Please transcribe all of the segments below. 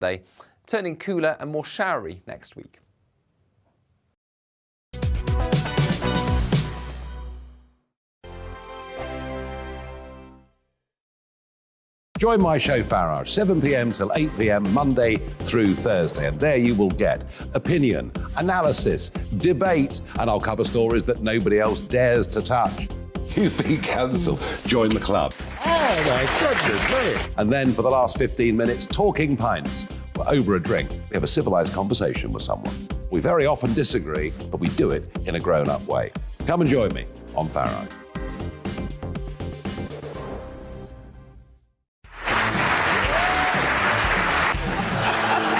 Day, turning cooler and more showery next week. Join my show Farage, 7 p.m. till 8 p.m. Monday through Thursday, and there you will get opinion, analysis, debate, and I'll cover stories that nobody else dares to touch. You've been cancelled. Join the club. Oh my goodness me. And then for the last 15 minutes, talking pints. We're over a drink. We have a civilised conversation with someone. We very often disagree, but we do it in a grown-up way. Come and join me on Farage.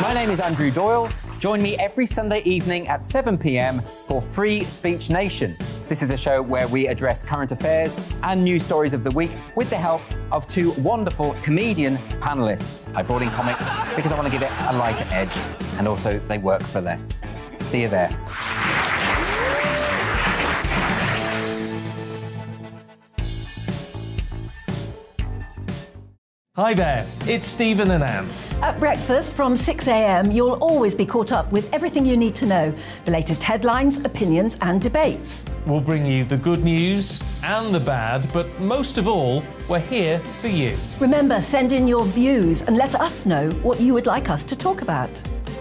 My name is Andrew Doyle. Join me every Sunday evening at 7 p.m. for Free Speech Nation. This is a show where we address current affairs and news stories of the week with the help of two wonderful comedian panellists. I brought in comics because I want to give it a lighter edge, and also they work for less. See you there. Hi there, it's Stephen and Anne. At breakfast from 6 a.m, you'll always be caught up with everything you need to know, the latest headlines, opinions and debates. We'll bring you the good news and the bad, but most of all, we're here for you. Remember, send in your views and let us know what you would like us to talk about.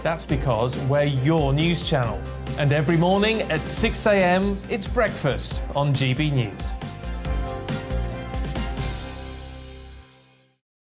That's because we're your news channel. And every morning at 6 a.m, it's breakfast on GB News.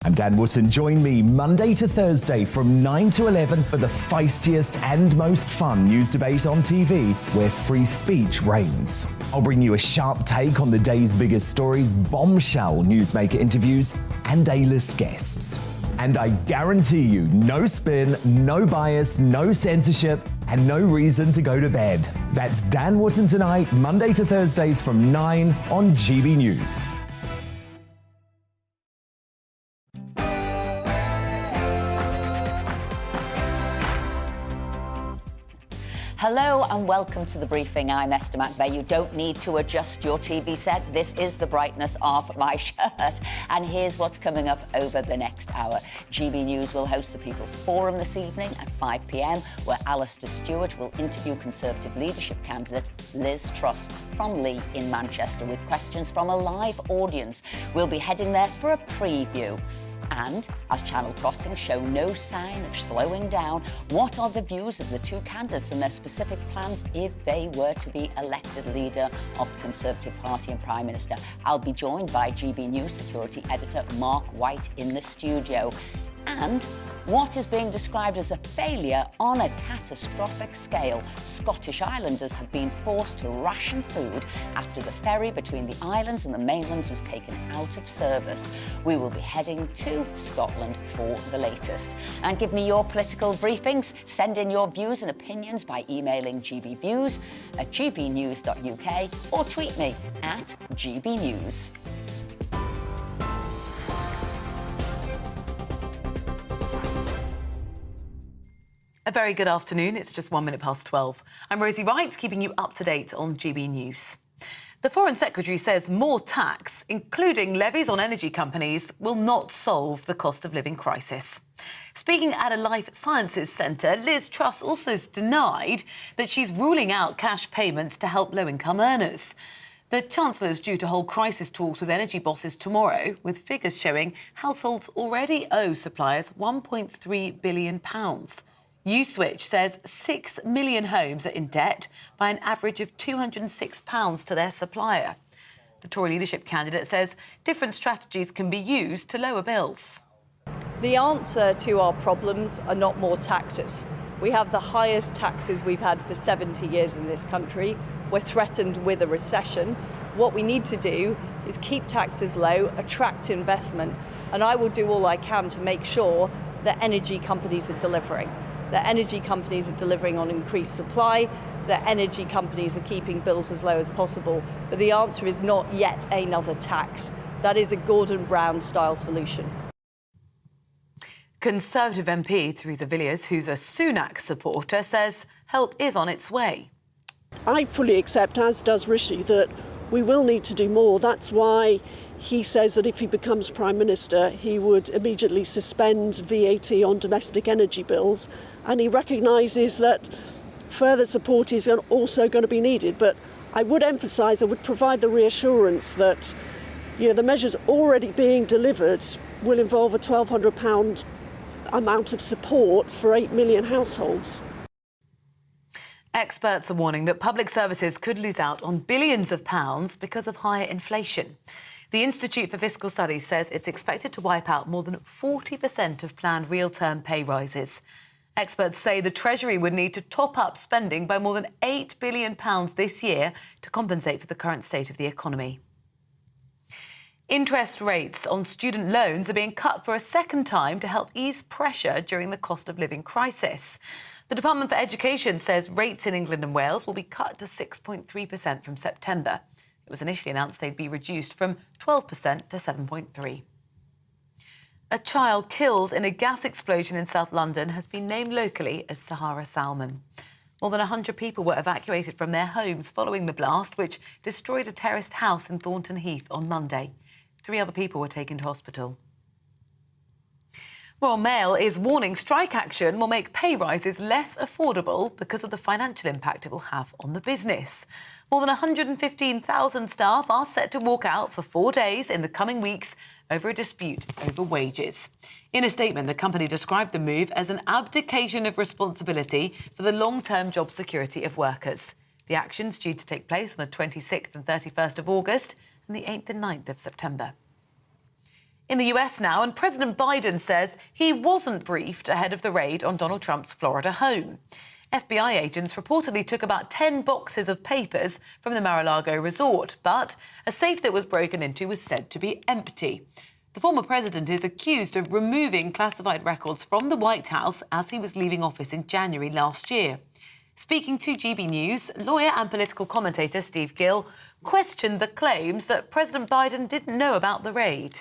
I'm Dan Wootton. Join me Monday to Thursday from 9 to 11 for the feistiest and most fun news debate on TV, where free speech reigns. I'll bring you a sharp take on the day's biggest stories, bombshell newsmaker interviews, and A-list guests. And I guarantee you, no spin, no bias, no censorship, and no reason to go to bed. That's Dan Wootton Tonight, Monday to Thursdays from 9 on GB News. Hello and welcome to the briefing. I'm Esther McVeigh. You don't need to adjust your TV set. This is the brightness of my shirt. And here's what's coming up over the next hour. GB News will host the People's Forum this evening at 5 p.m, where Alistair Stewart will interview Conservative leadership candidate Liz Truss from Lee in Manchester with questions from a live audience. We'll be heading there for a preview. And as Channel Crossings show no sign of slowing down, what are the views of the two candidates and their specific plans if they were to be elected leader of the Conservative Party and Prime Minister? I'll be joined by GB News security editor Mark White in the studio. And what is being described as a failure on a catastrophic scale? Scottish Islanders have been forced to ration food after the ferry between the islands and the mainland was taken out of service. We will be heading to Scotland for the latest. And give me your political briefings. Send in your views and opinions by emailing gbviews@gbnews.uk or tweet me at gbnews. A very good afternoon. It's just 1 minute past 12. I'm Rosie Wright, keeping you up to date on GB News. The Foreign Secretary says more tax, including levies on energy companies, will not solve the cost of living crisis. Speaking at a life sciences centre, Liz Truss also denied that she's ruling out cash payments to help low-income earners. The Chancellor is due to hold crisis talks with energy bosses tomorrow, with figures showing households already owe suppliers £1.3 billion. Uswitch says 6 million homes are in debt by an average of £206 to their supplier. The Tory leadership candidate says different strategies can be used to lower bills. The answer to our problems are not more taxes. We have the highest taxes we've had for 70 years in this country. We're threatened with a recession. What we need to do is keep taxes low, attract investment, and I will do all I can to make sure that energy companies are delivering. That energy companies are delivering on increased supply, that energy companies are keeping bills as low as possible. But the answer is not yet another tax. That is a Gordon Brown-style solution. Conservative MP Theresa Villiers, who's a Sunak supporter, says help is on its way. I fully accept, as does Rishi, that we will need to do more. That's why He says that if he becomes Prime Minister, he would immediately suspend VAT on domestic energy bills, and he recognises that further support is also going to be needed. But I would emphasise, I would provide the reassurance that the measures already being delivered will involve a £1,200 amount of support for 8 million households. Experts are warning that public services could lose out on billions of pounds because of higher inflation. The Institute for Fiscal Studies says it's expected to wipe out more than 40% of planned real-term pay rises. Experts say the Treasury would need to top up spending by more than £8 billion this year to compensate for the current state of the economy. Interest rates on student loans are being cut for a second time to help ease pressure during the cost of living crisis. The Department for Education says rates in England and Wales will be cut to 6.3% from September. It was initially announced they'd be reduced from 12% to 7.3%. A child killed in a gas explosion in South London has been named locally as Sahara Salman. More than 100 people were evacuated from their homes following the blast, which destroyed a terraced house in Thornton Heath on Monday. 3 other people were taken to hospital. Royal Mail is warning strike action will make pay rises less affordable because of the financial impact it will have on the business. More than 115,000 staff are set to walk out for 4 days in the coming weeks over a dispute over wages. In a statement, the company described the move as an abdication of responsibility for the long-term job security of workers. The action's due to take place on the 26th and 31st of August and the 8th and 9th of September. In the US now, and President Biden says he wasn't briefed ahead of the raid on Donald Trump's Florida home. FBI agents reportedly took about 10 boxes of papers from the Mar-a-Lago resort, but a safe that was broken into was said to be empty. The former president is accused of removing classified records from the White House as he was leaving office in January last year. Speaking to GB News, lawyer and political commentator Steve Gill questioned the claims that President Biden didn't know about the raid.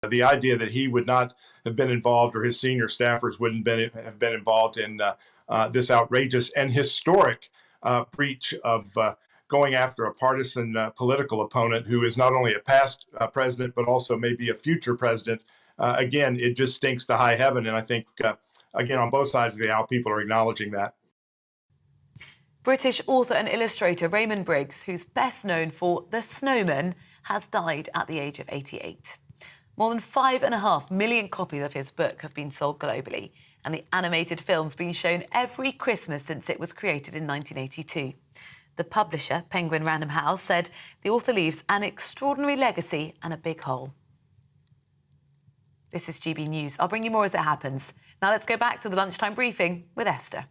The idea that he would not have been involved or his senior staffers wouldn't have been involved in this outrageous and historic breach of going after a partisan political opponent who is not only a past president but also maybe a future president. Again, it just stinks to high heaven. And I think, again, on both sides of the aisle, people are acknowledging that. British author and illustrator Raymond Briggs, who's best known for The Snowman, has died at the age of 88. More than 5.5 million copies of his book have been sold globally, and the animated film's been shown every Christmas since it was created in 1982. The publisher, Penguin Random House, said the author leaves an extraordinary legacy and a big hole. This is GB News. I'll bring you more as it happens. Now let's go back to the lunchtime briefing with Esther.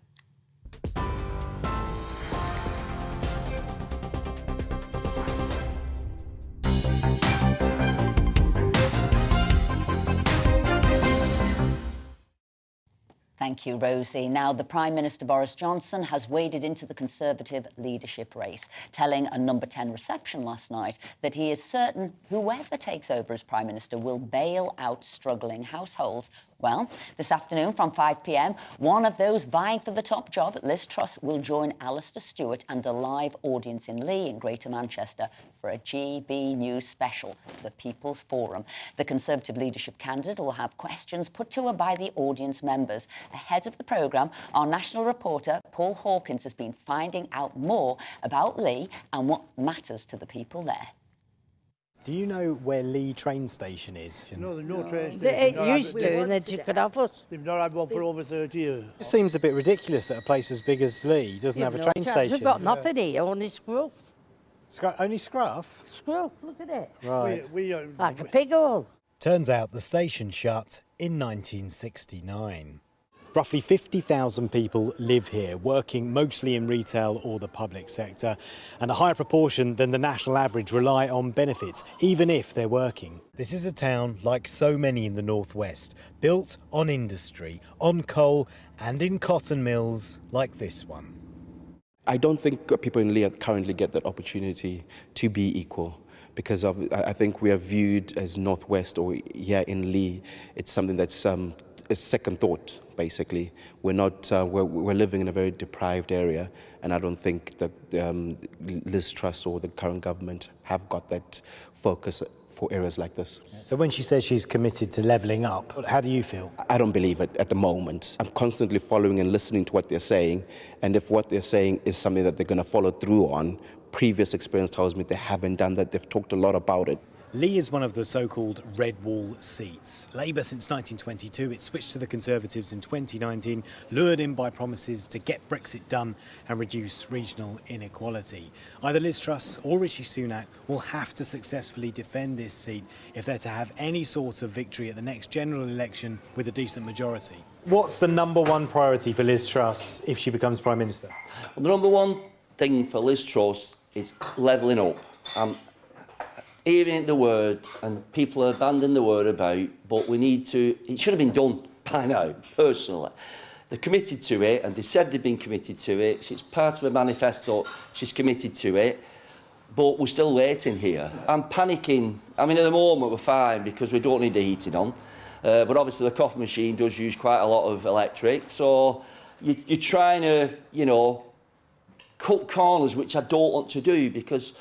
Thank you, Rosie. Now, the Prime Minister Boris Johnson has waded into the Conservative leadership race, telling a Number 10 reception last night that he is certain whoever takes over as Prime Minister will bail out struggling households. Well, this afternoon from 5 p.m, one of those vying for the top job, Liz Truss, will join Alistair Stewart and a live audience in Lee in Greater Manchester for a GB News special, The People's Forum. The Conservative leadership candidate will have questions put to her by the audience members. Ahead of the programme, our national reporter, Paul Hawkins, has been finding out more about Lee and what matters to the people there. Do you know where Lee train station is? No, there's no train station. It used to, and they took it off us. They've not had one for over 30 years. It seems a bit ridiculous that a place as big as Lee doesn't have a train station. We've got nothing here, only scruff. Only scruff? Scruff, look at it. Right. Like a pig hole. Turns out the station shut in 1969. Roughly 50,000 people live here, working mostly in retail or the public sector, and a higher proportion than the national average rely on benefits, even if they're working. This is a town, like so many in the northwest, built on industry, on coal and in cotton mills like this one. I don't think people in Lee currently get that opportunity to be equal, because I think we are viewed as northwest, or here in Lee, it's something that's a second thought. Basically, we're not. We're living in a very deprived area, and I don't think that Liz Truss or the current government have got that focus areas like this. So when she says she's committed to levelling up, how do you feel? I don't believe it at the moment. I'm constantly following and listening to what they're saying, and if what they're saying is something that they're going to follow through on, previous experience tells me they haven't done that. They've talked a lot about it. Lee is one of the so-called red wall seats. Labour since 1922, it switched to the Conservatives in 2019, lured in by promises to get Brexit done and reduce regional inequality. Either Liz Truss or Rishi Sunak will have to successfully defend this seat if they're to have any sort of victory at the next general election with a decent majority. What's the number one priority for Liz Truss if she becomes Prime Minister? Well, the number one thing for Liz Truss is levelling up. Hearing the word, and people are banding the word about, but we need to, it should have been done by now, personally. They're committed to it, and they said they've been committed to it. It's part of a manifesto, she's committed to it, but we're still waiting here. I'm panicking. I mean, at the moment we're fine because we don't need the heating on, but obviously the coffee machine does use quite a lot of electric, so you're trying to, you know, cut corners, which I don't want to do because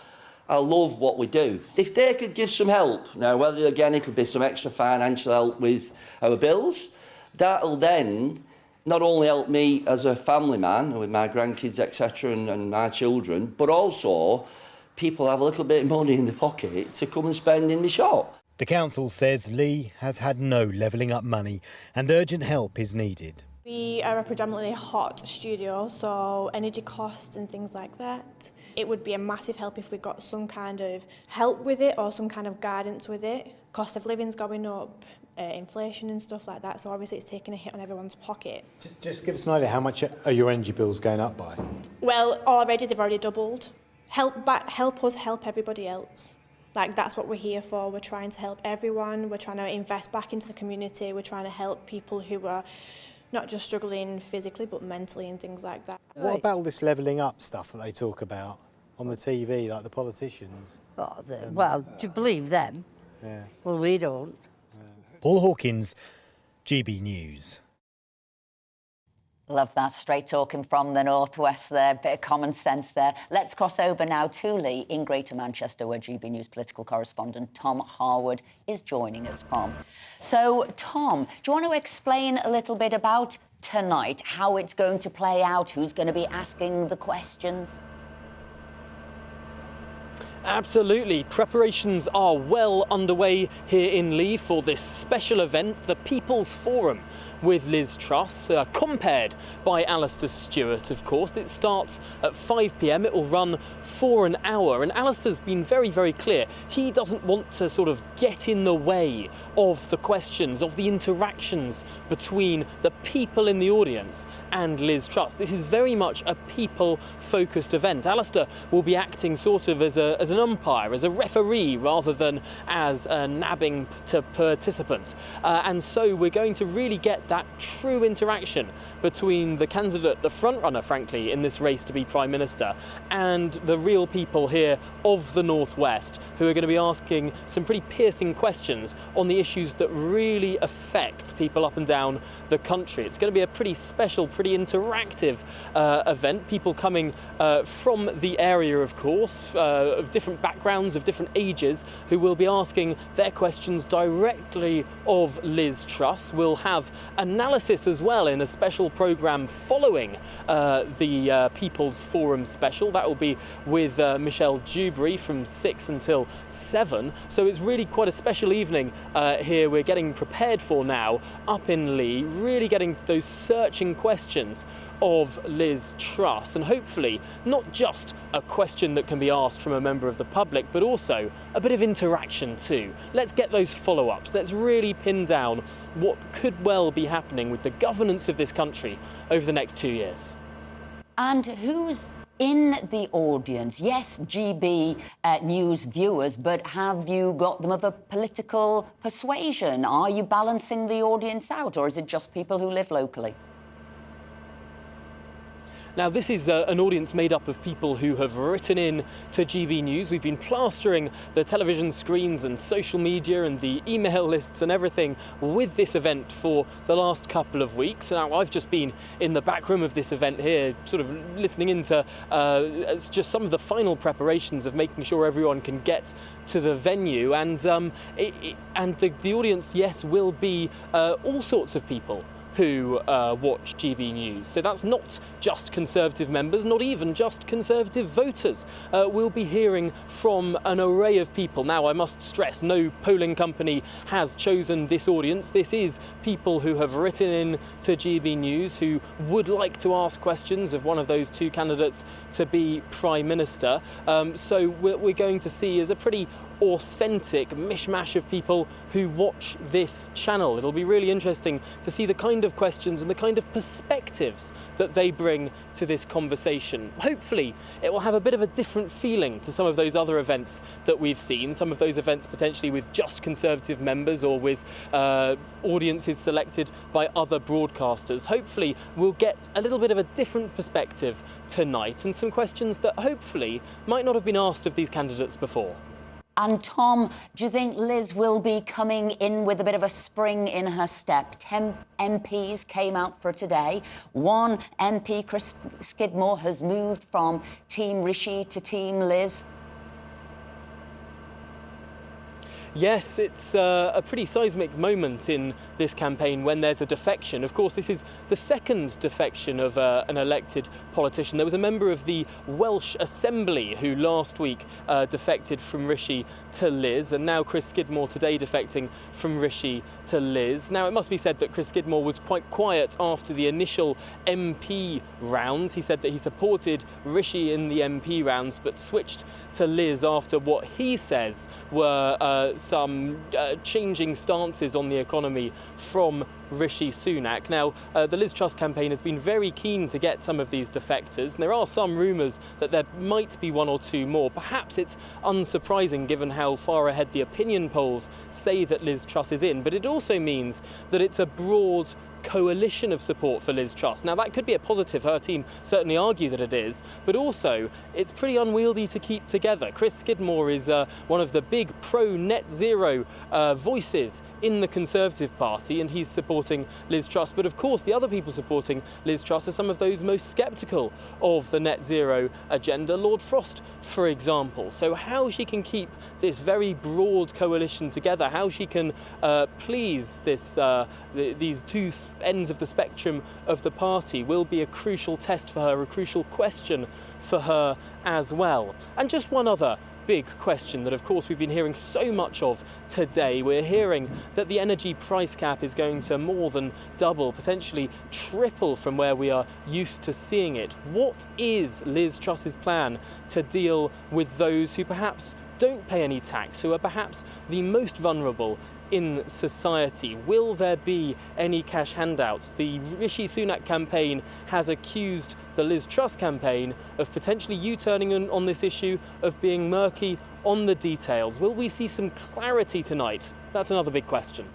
I love what we do. If they could give some help, now whether again it could be some extra financial help with our bills, that'll then not only help me as a family man with my grandkids, etc., and my children, but also people have a little bit of money in the pocket to come and spend in my shop. The council says Lee has had no levelling up money and urgent help is needed. We are a predominantly hot studio, so energy costs and things like that. It would be a massive help if we got some kind of help with it or some kind of guidance with it. Cost of living's going up, inflation and stuff like that, so obviously it's taking a hit on everyone's pocket. Just give us an idea, how much are your energy bills going up by? Well, they've already doubled. Help us help everybody else. Like, that's what we're here for. We're trying to help everyone. We're trying to invest back into the community. We're trying to help people who are not just struggling physically but mentally and things like that. What about all this levelling up stuff that they talk about on the TV, like the politicians? Oh, well, do you believe them? Yeah. Well, we don't. Paul Hawkins, GB News. Love that, straight talking from the northwest there, bit of common sense there. Let's cross over now to Lee in Greater Manchester, where GB News political correspondent Tom Harwood is joining us from. So, Tom, do you want to explain a little bit about tonight, how it's going to play out, who's going to be asking the questions? Absolutely. Preparations are well underway here in Lee for this special event, the People's Forum with Liz Truss, compared by Alistair Stewart, of course. It starts at 5 p.m. It will run for an hour. And Alistair's been very, very clear. He doesn't want to sort of get in the way of the questions, of the interactions between the people in the audience and Liz Truss. This is very much a people-focused event. Alistair will be acting sort of as an umpire, as a referee, rather than as a nabbing to participant. And so we're going to really get that true interaction between the candidate, the front-runner, frankly, in this race to be Prime Minister, and the real people here of the North West, who are going to be asking some pretty piercing questions on the issues that really affect people up and down the country. It's going to be a pretty special, pretty interactive event. People coming from the area, of course, of different backgrounds, of different ages, who will be asking their questions directly of Liz Truss. We'll have analysis as well in a special programme following the People's Forum special. That will be with Michelle Dewberry from 6 until 7. So it's really quite a special evening here we're getting prepared for now up in Lee, really getting those searching questions of Liz Truss, and hopefully not just a question that can be asked from a member of the public, but also a bit of interaction too. Let's get those follow-ups. Let's really pin down what could well be happening with the governance of this country over the next 2 years. And who's in the audience? Yes, GB News viewers, but have you got them of a political persuasion? Are you balancing the audience out, or is it just people who live locally? Now, this is an audience made up of people who have written in to GB News. We've been plastering the television screens and social media and the email lists and everything with this event for the last couple of weeks. Now, I've just been in the back room of this event here, sort of listening into just some of the final preparations of making sure everyone can get to the venue. And the audience, yes, will be all sorts of people who watch GB News. So that's not just Conservative members, not even just Conservative voters. We'll be hearing from an array of people. Now, I must stress, no polling company has chosen this audience. This is people who have written in to GB News who would like to ask questions of one of those two candidates to be Prime Minister. So what we're going to see is a pretty authentic mishmash of people who watch this channel. It'll be really interesting to see the kind of questions and the kind of perspectives that they bring to this conversation. Hopefully, it will have a bit of a different feeling to some of those other events that we've seen, some of those events potentially with just Conservative members or with audiences selected by other broadcasters. Hopefully, we'll get a little bit of a different perspective tonight and some questions that hopefully might not have been asked of these candidates before. And Tom, do you think Liz will be coming in with a bit of a spring in her step? 10 MPs came out for today. One MP, Chris Skidmore, has moved from Team Rishi to Team Liz. Yes, it's a pretty seismic moment in this campaign when there's a defection. Of course, this is the second defection of an elected politician. There was a member of the Welsh Assembly who last week defected from Rishi to Liz, and now Chris Skidmore today defecting from Rishi to Liz. Now, it must be said that Chris Skidmore was quite quiet after the initial MP rounds. He said that he supported Rishi in the MP rounds, but switched to Liz after what he says were some changing stances on the economy from Rishi Sunak. Now, the Liz Truss campaign has been very keen to get some of these defectors, and there are some rumours that there might be one or two more. Perhaps it's unsurprising given how far ahead the opinion polls say that Liz Truss is in, but it also means that it's a broad coalition of support for Liz Truss. Now, that could be a positive. Her team certainly argue that it is, but also it's pretty unwieldy to keep together. Chris Skidmore is one of the big pro-net zero voices in the Conservative Party, and he's supporting Liz Truss. But of course, the other people supporting Liz Truss are some of those most sceptical of the net zero agenda, Lord Frost, for example. So how she can keep this very broad coalition together, how she can please this these two ends of the spectrum of the party will be a crucial test for her, a crucial question for her as well. And just one other big question that, of course, we've been hearing so much of today. We're hearing that the energy price cap is going to more than double, potentially triple from where we are used to seeing it. What is Liz Truss's plan to deal with those who perhaps don't pay any tax, who are perhaps the most vulnerable in society? Will there be any cash handouts? The Rishi Sunak campaign has accused the Liz Truss campaign of potentially U-turning on this issue, of being murky on the details. Will we see some clarity tonight? That's another big question.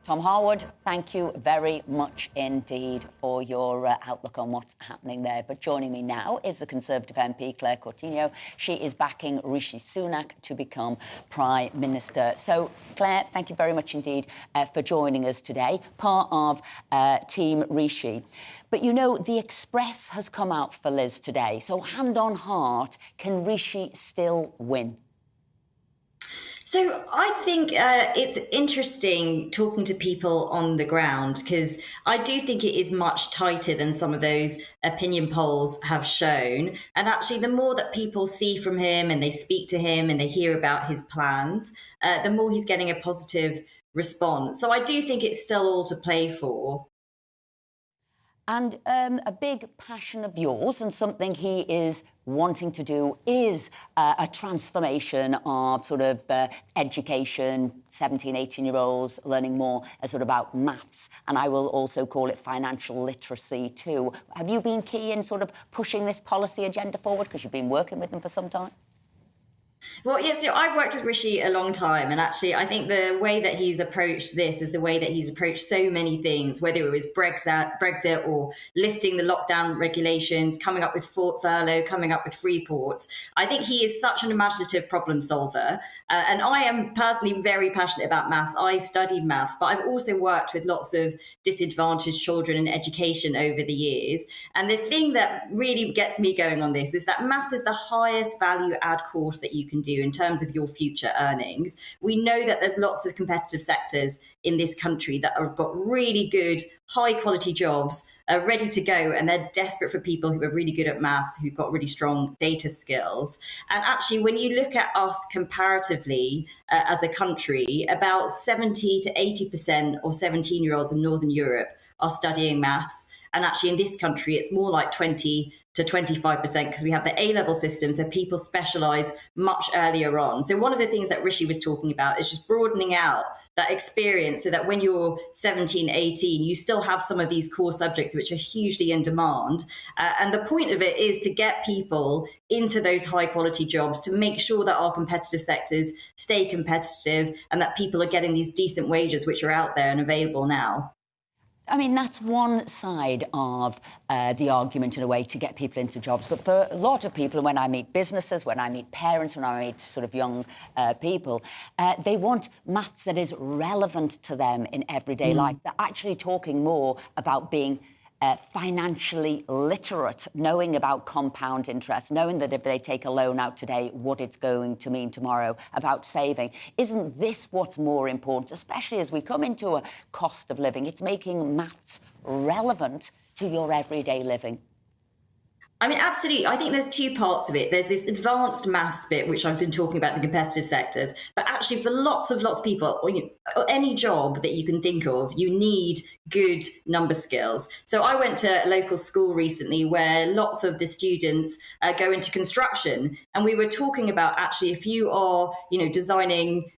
Tom Harwood, thank you very much indeed for your outlook on what's happening there. But joining me now is the Conservative MP, Claire Coutinho. She is backing Rishi Sunak to become Prime Minister. So, Claire, thank you very much indeed for joining us today, part of Team Rishi. But, you know, the Express has come out for Liz today. So, hand on heart, can Rishi still win? So I think it's interesting talking to people on the ground, because I do think it is much tighter than some of those opinion polls have shown. And actually, the more that people see from him and they speak to him and they hear about his plans, the more he's getting a positive response. So I do think it's still all to play for. And a big passion of yours and something he is wanting to do is a transformation of sort of education, 17, 18-year-olds learning more sort of about maths. And I will also call it financial literacy too. Have you been key in sort of pushing this policy agenda forward because you've been working with them for some time? Well, yes, I've worked with Rishi a long time, and actually, I think the way that he's approached this is the way that he's approached so many things, whether it was Brexit or lifting the lockdown regulations, coming up with furlough, coming up with free ports. I think he is such an imaginative problem solver, and I am personally very passionate about maths. I studied maths, but I've also worked with lots of disadvantaged children in education over the years. And the thing that really gets me going on this is that maths is the highest value add course that you can do in terms of your future earnings. We know that there's lots of competitive sectors in this country that have got really good, high quality jobs ready to go, and they're desperate for people who are really good at maths, who've got really strong data skills. And actually, when you look at us comparatively as a country, about 70 to 80% of 17-year-olds in Northern Europe are studying maths. And actually in this country, it's more like 20 to 25% because we have the A-level system, so people specialise much earlier on. So one of the things that Rishi was talking about is just broadening out that experience so that when you're 17, 18, you still have some of these core subjects which are hugely in demand. And the point of it is to get people into those high quality jobs, to make sure that our competitive sectors stay competitive and that people are getting these decent wages which are out there and available now. I mean, that's one side of the argument, in a way, to get people into jobs. But for a lot of people, when I meet businesses, when I meet parents, when I meet sort of young people, they want maths that is relevant to them in everyday life. They're actually talking more about being financially literate, knowing about compound interest, knowing that if they take a loan out today, what it's going to mean tomorrow, about saving. Isn't this what's more important, especially as we come into a cost of living? It's making maths relevant to your everyday living. I mean, absolutely. I think there's two parts of it. There's this advanced maths bit, which I've been talking about, the competitive sectors. But actually, for lots of people, any job that you can think of, you need good number skills. So I went to a local school recently where lots of the students go into construction. And we were talking about, actually, if you are, designing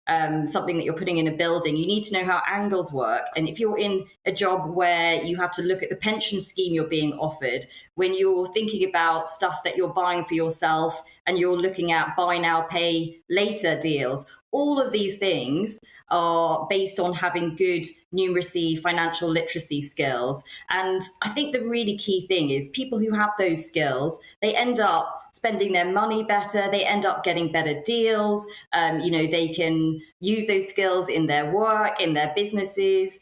something that you're putting in a building, you need to know how angles work. And if you're in a job where you have to look at the pension scheme you're being offered, when you're thinking about stuff that you're buying for yourself and you're looking at buy now, pay later deals, all of these things are based on having good numeracy, financial literacy skills. And I think the really key thing is people who have those skills, they end up spending their money better, they end up getting better deals, they can use those skills in their work, in their businesses,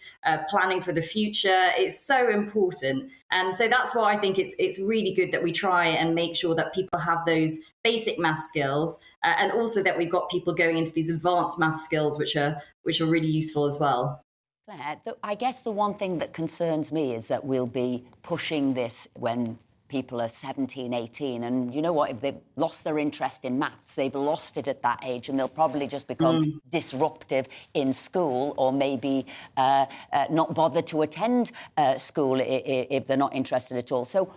planning for the future. It's so important. And so that's why I think it's really good that we try and make sure that people have those basic math skills, and also that we've got people going into these advanced math skills, which are really useful as well. Claire, I guess the one thing that concerns me is that we'll be pushing this when people are 17, 18, and you know what, if they've lost their interest in maths, they've lost it at that age, and they'll probably just become disruptive in school, or maybe not bother to attend school if they're not interested at all. So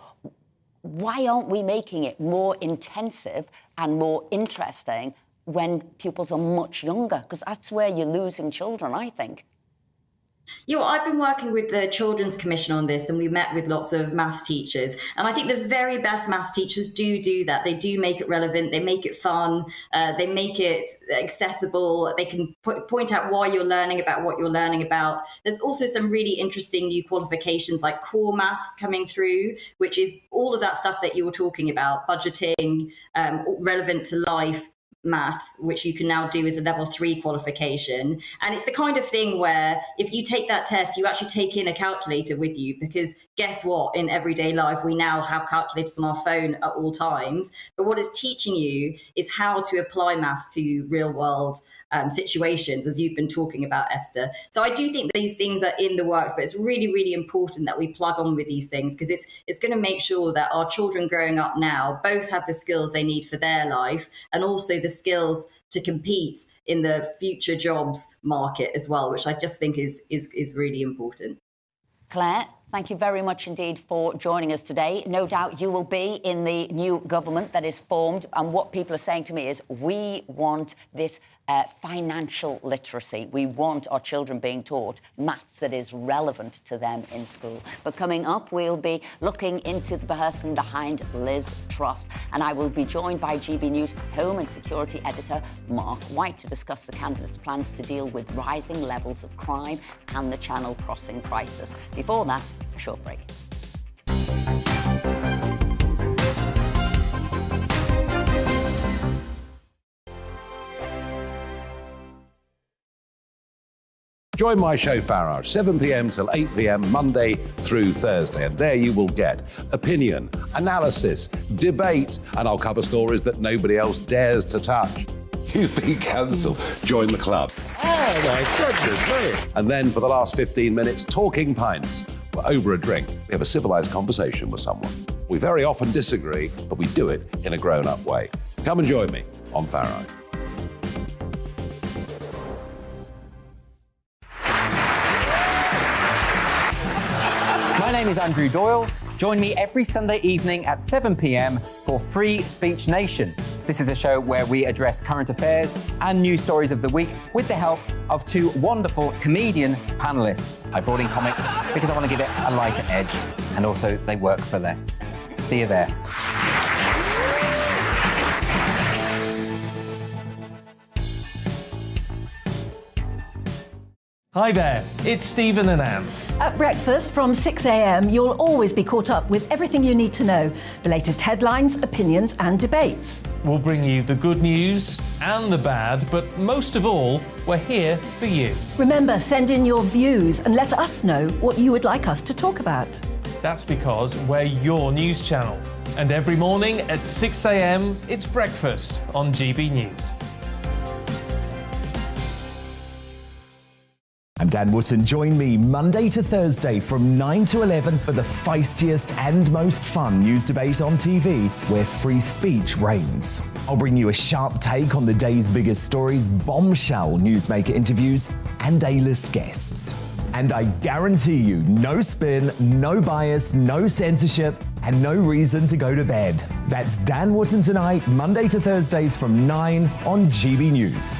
why aren't we making it more intensive and more interesting when pupils are much younger? Because that's where you're losing children, I think. I've been working with the Children's Commission on this, and we met with lots of maths teachers. And I think the very best maths teachers do that. They do make it relevant. They make it fun. They make it accessible. They can point out why you're learning about what you're learning about. There's also some really interesting new qualifications like core maths coming through, which is all of that stuff that you were talking about, budgeting, relevant to life maths, which you can now do as a level 3 qualification. And it's the kind of thing where if you take that test, you actually take in a calculator with you, because guess what? In everyday life, we now have calculators on our phone at all times. But what it's teaching you is how to apply maths to real world situations, as you've been talking about, Esther. So I do think these things are in the works, but it's really, really important that we plug on with these things, because it's going to make sure that our children growing up now both have the skills they need for their life, and also the skills to compete in the future jobs market as well, which I just think is really important. Claire, thank you very much indeed for joining us today. No doubt you will be in the new government that is formed, and what people are saying to me is we want this financial literacy. We want our children being taught maths that is relevant to them in school. But coming up, we'll be looking into the person behind Liz Truss, and I will be joined by GB News Home and Security Editor Mark White to discuss the candidate's plans to deal with rising levels of crime and the Channel crossing crisis. Before that, a short break. Join my show FOR NOO, 7 p.m. till 8 p.m. Monday through Thursday, and there you will get opinion, analysis, debate, and I'll cover stories that nobody else dares to touch. You've been cancelled. Join the club. Oh my goodness, and then for the last 15 minutes, talking pints. We're over a drink. We have a civilised conversation with someone. We very often disagree, but we do it in a grown-up way. Come and join me on FOR NOO. My name is Andrew Doyle. Join me every Sunday evening at 7 p.m. for Free Speech Nation. This is a show where we address current affairs and news stories of the week with the help of two wonderful comedian panellists. I brought in comics because I want to give it a lighter edge, and also they work for less. See you there. Hi there, it's Stephen and Anne. At breakfast from 6 a.m, you'll always be caught up with everything you need to know, the latest headlines, opinions and debates. We'll bring you the good news and the bad, but most of all, we're here for you. Remember, send in your views and let us know what you would like us to talk about. That's because we're your news channel. And every morning at 6 a.m, it's breakfast on GB News. I'm Dan Wootton. Join me Monday to Thursday from 9 to 11 for the feistiest and most fun news debate on TV, where free speech reigns. I'll bring you a sharp take on the day's biggest stories, bombshell newsmaker interviews, and A-list guests. And I guarantee you, no spin, no bias, no censorship, and no reason to go to bed. That's Dan Wootton Tonight, Monday to Thursdays from 9 on GB News.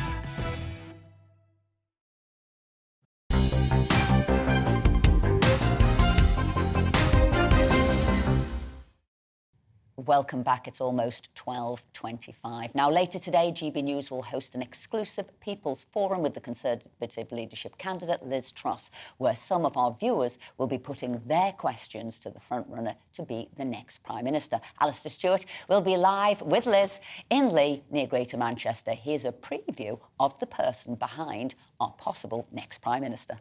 Welcome back. It's almost 12:25. Now, later today, GB News will host an exclusive People's Forum with the Conservative leadership candidate, Liz Truss, where some of our viewers will be putting their questions to the frontrunner to be the next Prime Minister. Alistair Stewart will be live with Liz in Lee, near Greater Manchester. Here's a preview of the person behind our possible next Prime Minister.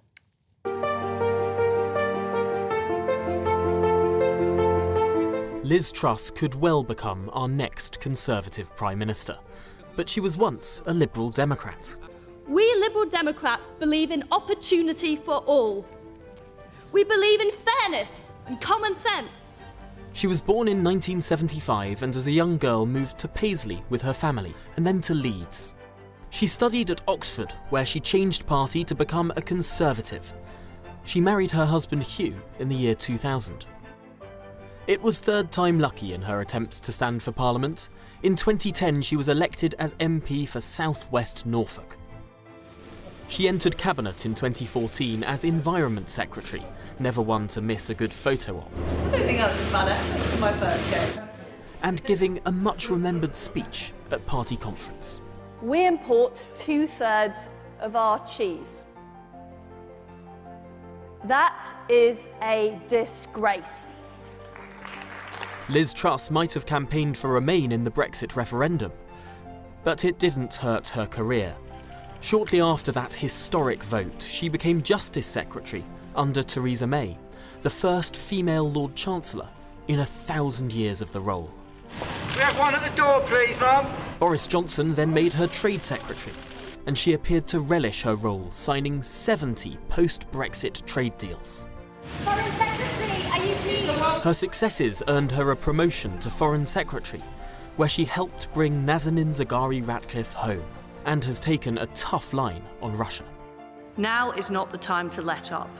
Liz Truss could well become our next Conservative Prime Minister, but she was once a Liberal Democrat. We Liberal Democrats believe in opportunity for all. We believe in fairness and common sense. She was born in 1975 and as a young girl moved to Paisley with her family and then to Leeds. She studied at Oxford, where she changed party to become a Conservative. She married her husband Hugh in the year 2000. It was third time lucky in her attempts to stand for Parliament. In 2010, she was elected as MP for South West Norfolk. She entered Cabinet in 2014 as Environment Secretary, never one to miss a good photo op. I don't think that's a bad effort for my first go. And giving a much-remembered speech at party conference. We import 2/3 of our cheese. That is a disgrace. Liz Truss might have campaigned for Remain in the Brexit referendum, but it didn't hurt her career. Shortly after that historic vote, she became Justice Secretary under Theresa May, the first female Lord Chancellor in 1,000 years of the role. We have one at the door, please, Mum. Boris Johnson then made her Trade Secretary, and she appeared to relish her role, signing 70 post-Brexit trade deals. Foreign Secretary, are you pleased? Her successes earned her a promotion to Foreign Secretary, where she helped bring Nazanin Zaghari-Ratcliffe home, and has taken a tough line on Russia. Now is not the time to let up.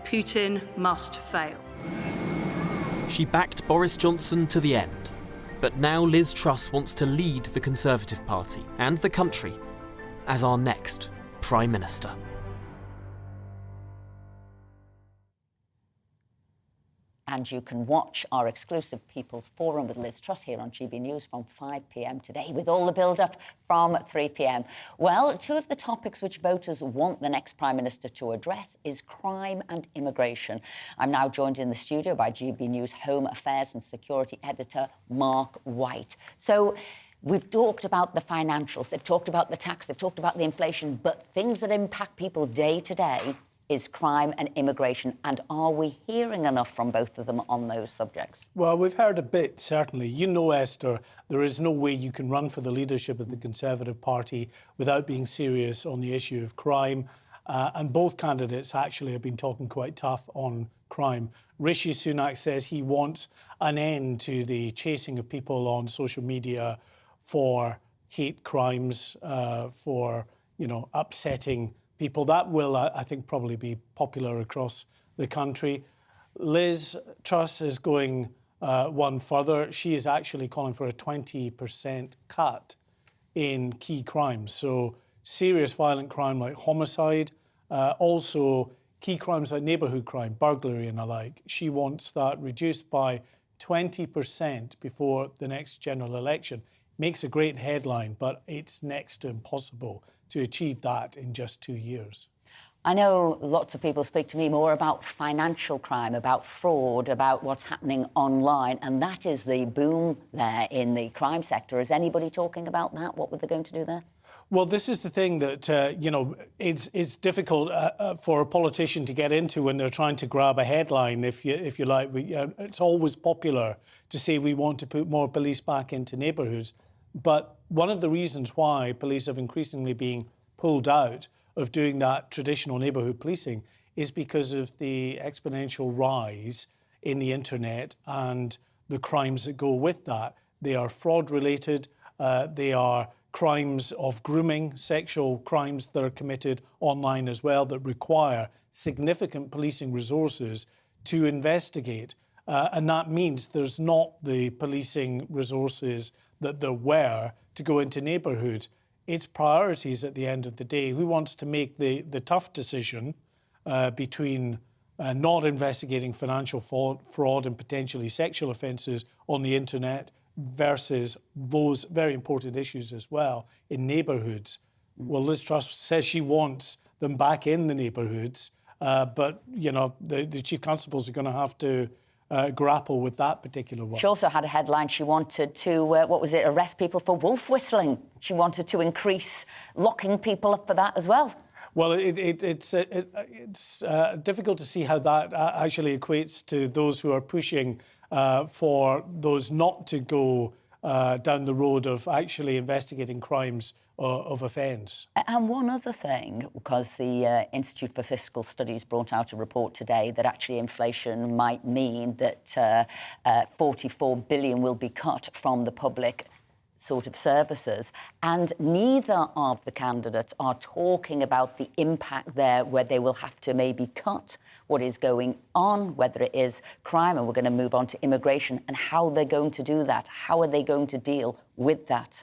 Putin must fail. She backed Boris Johnson to the end, but now Liz Truss wants to lead the Conservative Party and the country as our next Prime Minister. And you can watch our exclusive People's Forum with Liz Truss here on GB News from 5 p.m. today, with all the build-up from 3 p.m. Well, two of the topics which voters want the next Prime Minister to address is crime and immigration. I'm now joined in the studio by GB News Home Affairs and Security Editor Mark White. So we've talked about the financials, they've talked about the tax, they've talked about the inflation, but things that impact people day to day is crime and immigration. And are we hearing enough from both of them on those subjects? Well, we've heard a bit, certainly. You know, Esther, there is no way you can run for the leadership of the Conservative Party without being serious on the issue of crime. And both candidates actually have been talking quite tough on crime. Rishi Sunak says he wants an end to the chasing of people on social media for hate crimes, for, upsetting people. That will, I think, probably be popular across the country. Liz Truss is going one further. She is actually calling for a 20% cut in key crimes. So serious violent crime like homicide, also key crimes like neighbourhood crime, burglary and the like. She wants that reduced by 20% before the next general election. Makes a great headline, but it's next to impossible to achieve that in just 2 years. I know lots of people speak to me more about financial crime, about fraud, about what's happening online, and that is the boom there in the crime sector. Is anybody talking about that? What were they going to do there? Well, this is the thing that, it's difficult for a politician to get into when they're trying to grab a headline, if you like. It's always popular to say we want to put more police back into neighbourhoods. But one of the reasons why police have increasingly been pulled out of doing that traditional neighbourhood policing is because of the exponential rise in the internet and the crimes that go with that. They are fraud-related, they are crimes of grooming, sexual crimes that are committed online as well that require significant policing resources to investigate. And that means there's not the policing resources that there were to go into neighbourhoods. It's priorities at the end of the day. Who wants to make the tough decision between not investigating financial fraud and potentially sexual offences on the internet versus those very important issues as well in neighbourhoods? Well, Liz Truss says she wants them back in the neighbourhoods, but the chief constables are going to have to grapple with that particular one. She also had a headline. She wanted to, arrest people for wolf whistling. She wanted to increase locking people up for that as well. Well, it's difficult to see how that actually equates to those who are pushing for those not to go down the road of actually investigating crimes of offence. And one other thing, because the Institute for Fiscal Studies brought out a report today that actually inflation might mean that 44 billion will be cut from the public sort of services, and neither of the candidates are talking about the impact there where they will have to maybe cut what is going on, whether it is crime, and we're going to move on to immigration, and how they're going to do that. How are they going to deal with that?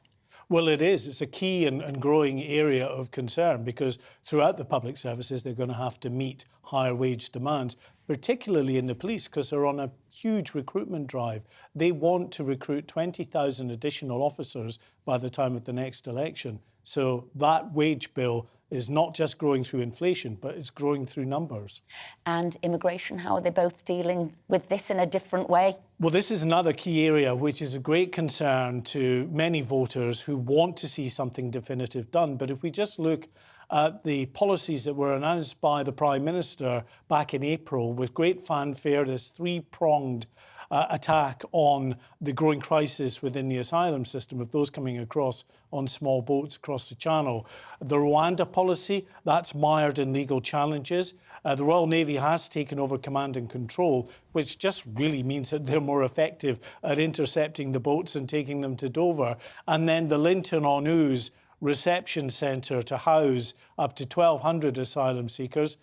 Well, it is. It's a key and growing area of concern because throughout the public services, they're going to have to meet higher wage demands, particularly in the police, because they're on a huge recruitment drive. They want to recruit 20,000 additional officers by the time of the next election. So that wage bill is not just growing through inflation, but it's growing through numbers. And immigration, how are they both dealing with this in a different way? Well, this is another key area which is a great concern to many voters who want to see something definitive done. But if we just look at the policies that were announced by the Prime Minister back in April with great fanfare, this three-pronged attack on the growing crisis within the asylum system of those coming across on small boats across the Channel. The Rwanda policy, that's mired in legal challenges. The Royal Navy has taken over command and control, which just really means that they're more effective at intercepting the boats and taking them to Dover. And then the Linton on Ouse reception centre to house up to 1,200 asylum seekers.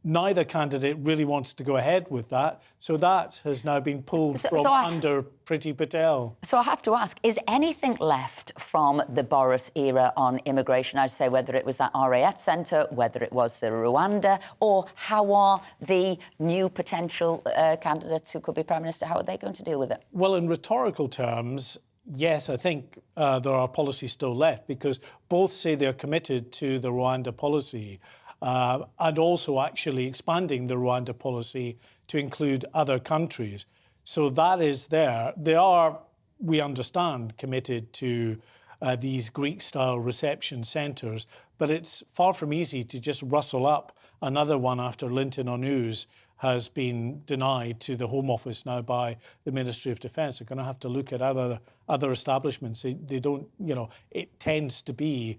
neither candidate really wants to go ahead with that. So that has now been pulled under Priti Patel. So I have to ask, is anything left from the Boris era on immigration? I'd say whether it was that RAF centre, whether it was the Rwanda, or how are the new potential candidates who could be Prime Minister, how are they going to deal with it? Well, in rhetorical terms, yes, I think there are policies still left, because both say they're committed to the Rwanda policy and also actually expanding the Rwanda policy to include other countries. So that is there. They are, we understand, committed to these Greek-style reception centres, but it's far from easy to just rustle up another one after Linton on News has been denied to the Home Office now by the Ministry of Defence. They're going to have to look at other establishments. They don't, you know, it tends to be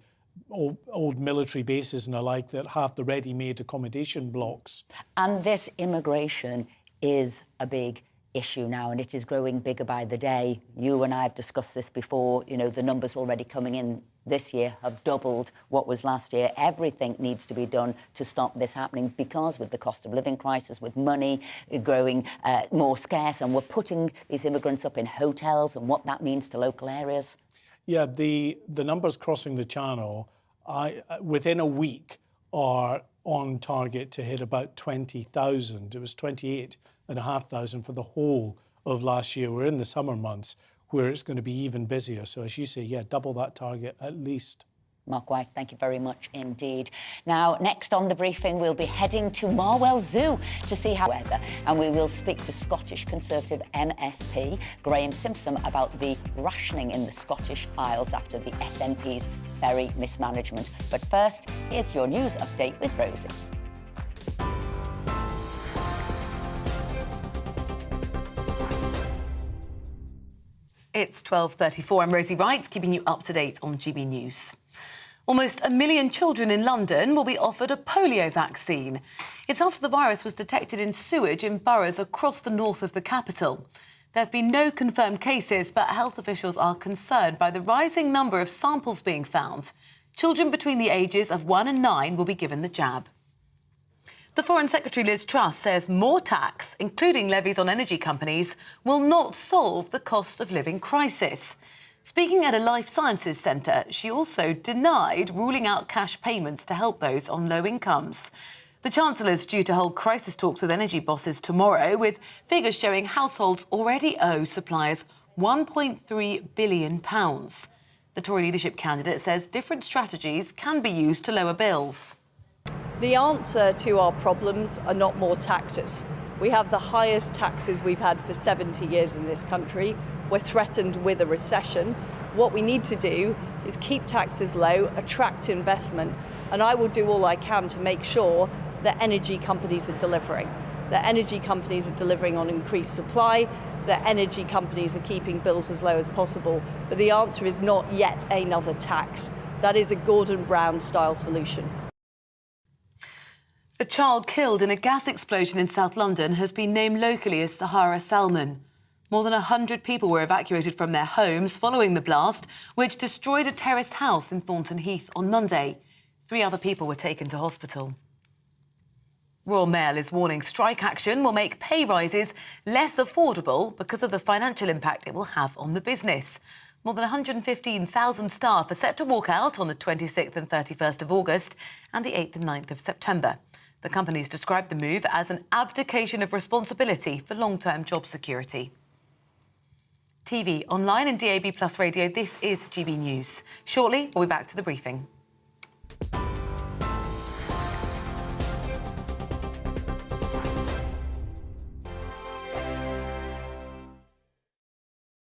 old military bases and the like that have the ready-made accommodation blocks. And this immigration is a big issue now, and it is growing bigger by the day. You and I have discussed this before. You know, the numbers already coming in this year have doubled what was last year. Everything needs to be done to stop this happening, because with the cost of living crisis, with money growing more scarce, and we're putting these immigrants up in hotels, and what that means to local areas. Yeah, the numbers crossing the channel, within a week, are on target to hit about 20,000. It was 28,500 for the whole of last year. We're in the summer months where it's going to be even busier. So as you say, yeah, double that target at least. Mark White, thank you very much indeed. Now, next on the briefing, we'll be heading to Marwell Zoo to see how weather, and we will speak to Scottish Conservative MSP Graham Simpson about the rationing in the Scottish Isles after the SNP's ferry mismanagement. But first, here's your news update with Rosie. It's 12:34. I'm Rosie Wright, keeping you up to date on GB News. Almost 1 million children in London will be offered a polio vaccine. It's after the virus was detected in sewage in boroughs across the north of the capital. There have been no confirmed cases, but health officials are concerned by the rising number of samples being found. Children between the ages of 1 and 9 will be given the jab. The Foreign Secretary Liz Truss says more tax, including levies on energy companies, will not solve the cost of living crisis. Speaking at a life sciences centre, she also denied ruling out cash payments to help those on low incomes. The Chancellor's due to hold crisis talks with energy bosses tomorrow, with figures showing households already owe suppliers £1.3 billion. The Tory leadership candidate says different strategies can be used to lower bills. The answer to our problems are not more taxes. We have the highest taxes we've had for 70 years in this country. We're threatened with a recession. What we need to do is keep taxes low, attract investment, and I will do all I can to make sure that energy companies are delivering. That energy companies are delivering on increased supply, that energy companies are keeping bills as low as possible. But the answer is not yet another tax. That is a Gordon Brown-style solution. A child killed in a gas explosion in South London has been named locally as Sahara Salman. More than 100 people were evacuated from their homes following the blast, which destroyed a terraced house in Thornton Heath on Monday. 3 other people were taken to hospital. Royal Mail is warning strike action will make pay rises less affordable because of the financial impact it will have on the business. More than 115,000 staff are set to walk out on the 26th and 31st of August and the 8th and 9th of September. The companies described the move as an abdication of responsibility for long-term job security. TV, online and DAB+ radio, this is GB News. Shortly, we'll be back to the briefing.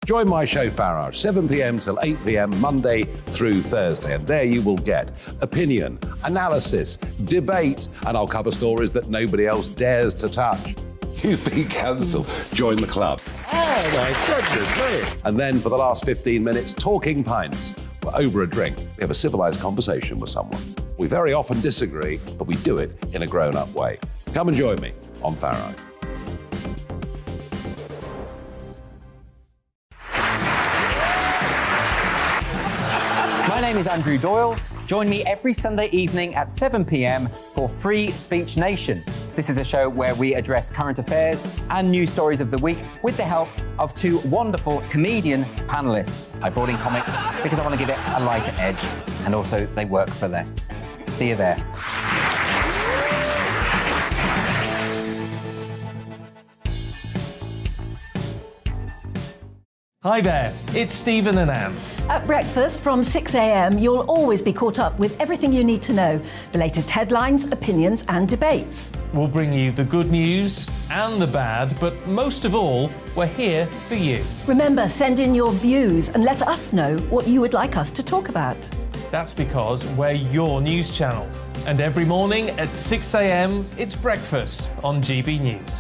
Join my show FARRY, 7 p.m. till 8 p.m. Monday through Thursday, and there you will get opinion, analysis, debate, and I'll cover stories that nobody else dares to touch. You've been cancelled. Join the club. Oh my goodness me. And then for the last 15 minutes, talking pints. We're over a drink. We have a civilised conversation with someone. We very often disagree, but we do it in a grown-up way. Come and join me on FARRY. My name is Andrew Doyle. Join me every Sunday evening at 7 p.m. for Free Speech Nation. This is a show where we address current affairs and news stories of the week with the help of two wonderful comedian panellists. I brought in comics because I want to give it a lighter edge, and also they work for less. See you there. Hi there, it's Stephen and Anne. At breakfast from 6 a.m, you'll always be caught up with everything you need to know, the latest headlines, opinions and debates. We'll bring you the good news and the bad, but most of all, we're here for you. Remember, send in your views and let us know what you would like us to talk about. That's because we're your news channel. And every morning at 6 a.m, it's breakfast on GB News.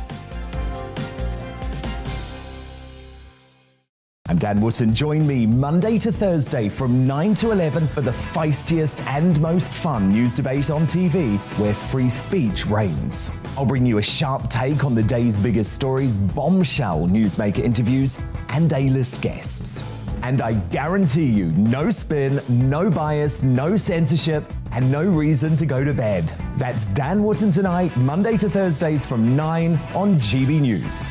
I'm Dan Wootton. Join me Monday to Thursday from 9 to 11 for the feistiest and most fun news debate on TV, where free speech reigns. I'll bring you a sharp take on the day's biggest stories, bombshell newsmaker interviews, and A-list guests. And I guarantee you, no spin, no bias, no censorship, and no reason to go to bed. That's Dan Wootton Tonight, Monday to Thursdays from 9 on GB News.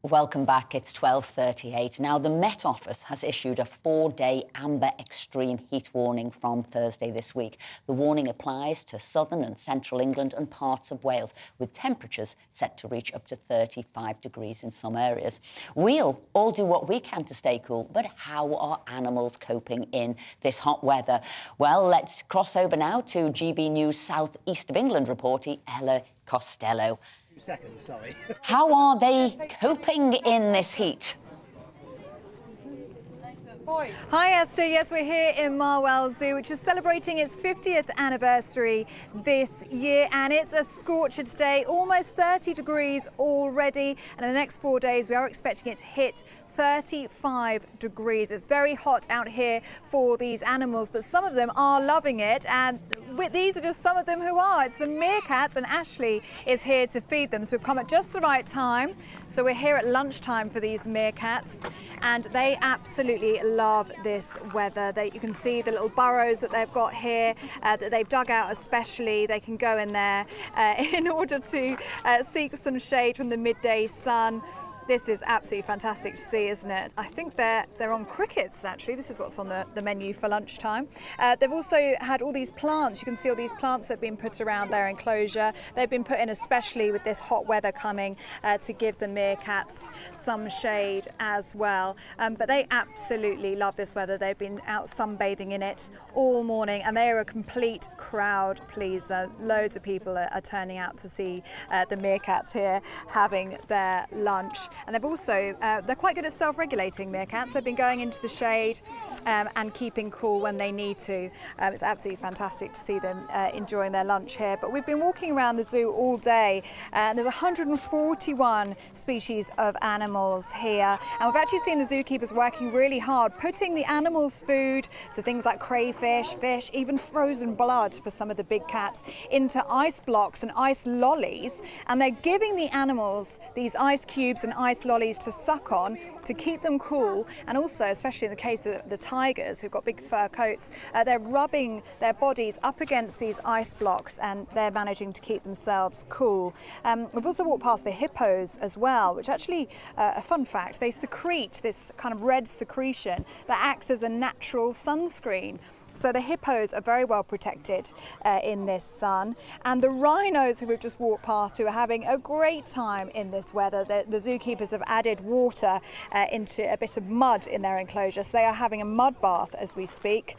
Welcome back. It's 12:38. Now, the Met Office has issued a 4-day amber extreme heat warning from Thursday this week. The warning applies to southern and central England and parts of Wales, with temperatures set to reach up to 35 degrees in some areas. We'll all do what we can to stay cool, but how are animals coping in this hot weather? Well, let's cross over now to GB News South East of England reporter Ella Costello. Seconds, sorry. How are they coping in this heat? Hi Esther, yes, we're here in Marwell Zoo, which is celebrating its 50th anniversary this year, and it's a scorcher today, almost 30 degrees already, and in the next 4 days we are expecting it to hit 35 degrees. It's very hot out here for these animals, but some of them are loving it, and these are just some of them who are. It's the meerkats, and Ashley is here to feed them, so we've come at just the right time. So we're here at lunchtime for these meerkats, and they absolutely love this weather. You can see the little burrows that they've got here, that they've dug out especially. They can go in there in order to seek some shade from the midday sun. This is absolutely fantastic to see, isn't it? I think they're on crickets, actually. This is what's on the menu for lunchtime. They've also had all these plants. You can see all these plants that have been put around their enclosure. They've been put in especially with this hot weather coming to give the meerkats some shade as well. But they absolutely love this weather. They've been out sunbathing in it all morning, and they are a complete crowd pleaser. Loads of people are turning out to see the meerkats here having their lunch. And they've also, they're quite good at self-regulating, meerkats. They've been going into the shade and keeping cool when they need to. It's absolutely fantastic to see them enjoying their lunch here. But we've been walking around the zoo all day, and there's 141 species of animals here. And we've actually seen the zookeepers working really hard, putting the animals' food, so things like crayfish, fish, even frozen blood for some of the big cats, into ice blocks and ice lollies. And they're giving the animals these ice cubes and ice lollies to suck on to keep them cool, and also, especially in the case of the tigers who've got big fur coats, they're rubbing their bodies up against these ice blocks, and they're managing to keep themselves cool. We've also walked past the hippos as well, which actually, a fun fact, they secrete this kind of red secretion that acts as a natural sunscreen. So the hippos are very well protected in this sun, and the rhinos who we've just walked past, who are having a great time in this weather. The zookeepers have added water into a bit of mud in their enclosure, so they are having a mud bath as we speak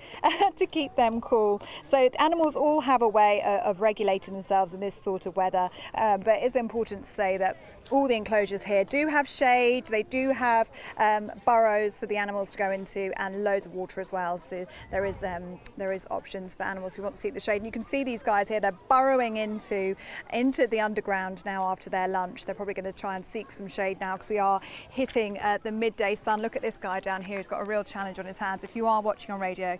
to keep them cool. So the animals all have a way of regulating themselves in this sort of weather, but it's important to say that all the enclosures here do have shade. They do have burrows for the animals to go into, and loads of water as well. So there is options for animals who want to seek the shade. And you can see these guys here, they're burrowing into the underground now after their lunch. They're probably going to try and seek some shade now because we are hitting the midday sun. Look at this guy down here, he's got a real challenge on his hands. If you are watching on radio,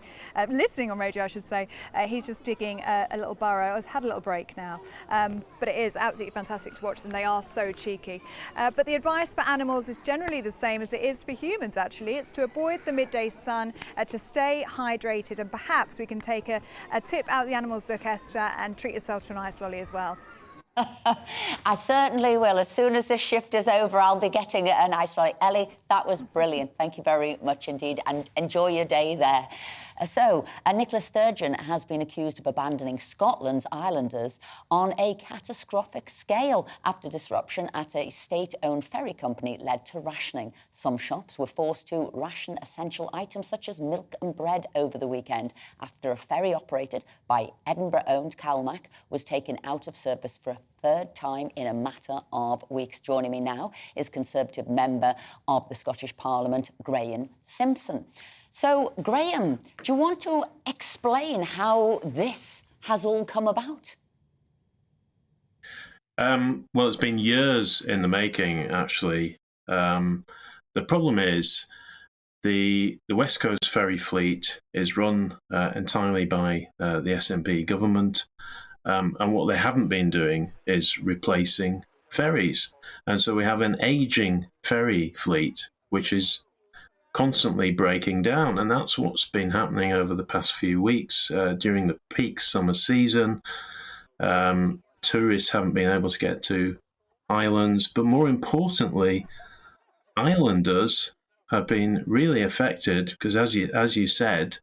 listening on radio I should say, he's just digging a little burrow. Has had a little break now, but it is absolutely fantastic to watch them. They are so cheeky. But the advice for animals is generally the same as it is for humans actually. It's to avoid the midday sun, to stay hydrated, and perhaps we can take a tip out of the animals book, Esther, and treat yourself to an ice lolly as well. I certainly will. As soon as this shift is over, I'll be getting a nice lolly. Ellie, that was brilliant. Thank you very much indeed, and enjoy your day there. So, Nicola Sturgeon has been accused of abandoning Scotland's islanders on a catastrophic scale after disruption at a state-owned ferry company led to rationing. Some shops were forced to ration essential items such as milk and bread over the weekend after a ferry operated by Edinburgh-owned Calmac was taken out of service for a third time in a matter of weeks. Joining me now is Conservative member of the Scottish Parliament, Graham Simpson. So, Graham, do you want to explain how this has all come about? Well, it's been years in the making, actually. The problem is the West Coast ferry fleet is run entirely by the SNP government, and what they haven't been doing is replacing ferries. And so we have an ageing ferry fleet, which is constantly breaking down, and that's what's been happening over the past few weeks during the peak summer season. Tourists haven't been able to get to islands, but more importantly, islanders have been really affected because, as you said,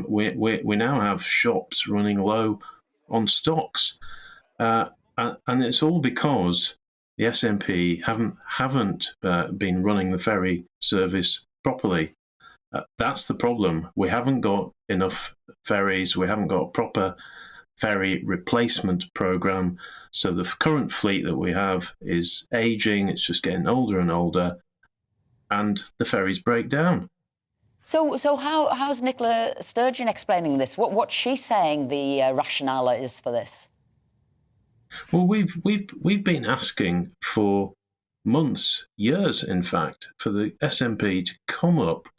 we now have shops running low on stocks, and it's all because the SNP haven't been running the ferry service properly. That's the problem. We haven't got enough ferries. We haven't got a proper ferry replacement program. So the current fleet that we have is aging. It's just getting older and older, and the ferries break down. So how's Nicola Sturgeon explaining this? What's she saying the rationale is for this? Well, we've been asking for months, years, in fact, for the SNP to come up